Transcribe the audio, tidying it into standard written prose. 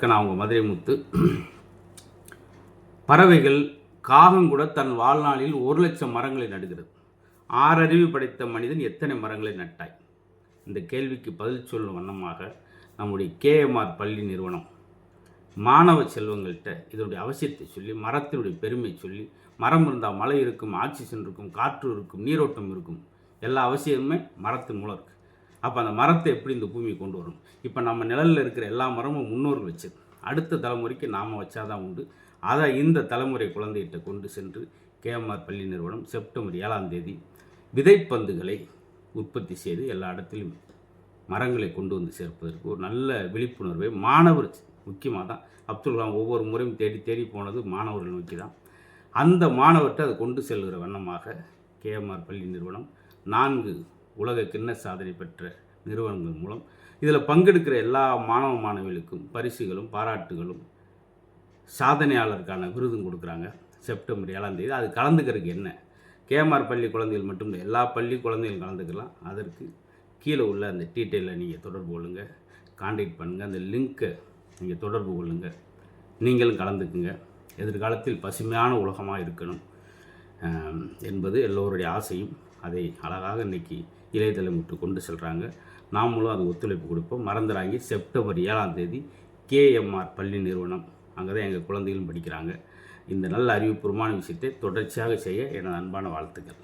வணக்கம். நான் உங்கள் மதுரை முத்து. பறவைகள், காகம் கூட தன் வாழ்நாளில் 1,00,000 மரங்களை நடுகிறது. 6 அறிவு படைத்த மனிதன் எத்தனை மரங்களை நட்டாய்? இந்த கேள்விக்கு பதில் சொல்லும் வண்ணமாக நம்முடைய KMR பள்ளி நிறுவனம் மாணவ செல்வங்கள்கிட்ட இதனுடைய அவசியத்தை சொல்லி, மரத்தினுடைய பெருமை சொல்லி, மரம் இருந்தால் மழை இருக்கும், ஆக்சிஜன் இருக்கும், காற்று இருக்கும், நீரோட்டம் இருக்கும், எல்லா அவசியமுமே மரத்தின் மூலம் இருக்குது. அப்போ அந்த மரத்தை எப்படி இந்த பூமியை கொண்டு வரணும்? இப்போ நம்ம நிழலில் இருக்கிற எல்லா மரமும் முன்னோர்கள் வச்சது. அடுத்த தலைமுறைக்கு நாம் வச்சாதான் உண்டு. அதை இந்த தலைமுறை குழந்தைகிட்ட கொண்டு சென்று KMR பள்ளி நிறுவனம் செப்டம்பர் 7ஆம் தேதி விதைப்பந்துகளை உற்பத்தி செய்து எல்லா இடத்திலும் மரங்களை கொண்டு வந்து சேர்ப்பதற்கு ஒரு நல்ல விழிப்புணர்வை மாணவர் முக்கியமாக தான். அப்துல் கலாம் ஒவ்வொரு முறையும் தேடி தேடி போனது மாணவர்கள் நோக்கி தான். அந்த மாணவர்கிட்ட அதை கொண்டு செல்கிற வண்ணமாக KMR பள்ளி நிறுவனம் 4 உலக கிண்ண சாதனை பெற்ற நிறுவனங்கள் மூலம் இதில் பங்கெடுக்கிற எல்லா மாணவ மாணவிகளுக்கும் பரிசுகளும் பாராட்டுகளும் சாதனையாளருக்கான விருதும் கொடுக்குறாங்க. செப்டம்பர் 7ஆம் தேதி அது கலந்துக்கிறதுக்கு என்ன, KMR பள்ளி குழந்தைகள் மட்டும் இல்லை, எல்லா பள்ளி குழந்தைகள் கலந்துக்கலாம். அதற்கு கீழே உள்ள அந்த டீட்டெயிலில் நீங்கள் தொடர்பு கொள்ளுங்கள், கான்டாக்ட் பண்ணுங்கள், அந்த லிங்க்கை நீங்கள் தொடர்பு கொள்ளுங்கள், நீங்களும் கலந்துக்குங்க. எதிர்காலத்தில் பசுமையான உலகமாக இருக்கணும் என்பது எல்லோருடைய ஆசையும். அதை அழகாக இன்றைக்கி இளைய தலைமுறை கொண்டு செல்கிறாங்க. நாமளும் அது ஒத்துழைப்பு கொடுப்போம். மறந்துடாங்க, செப்டம்பர் 7ஆம் தேதி KMR பள்ளி நிறுவனம், அங்கே தான் எங்கள் குழந்தைகளும் படிக்கிறாங்க. இந்த நல்ல அறிவுபூர்வமான விஷயத்தை தொடர்ச்சியாக செய்ய எனது அன்பான வாழ்த்துக்கள்.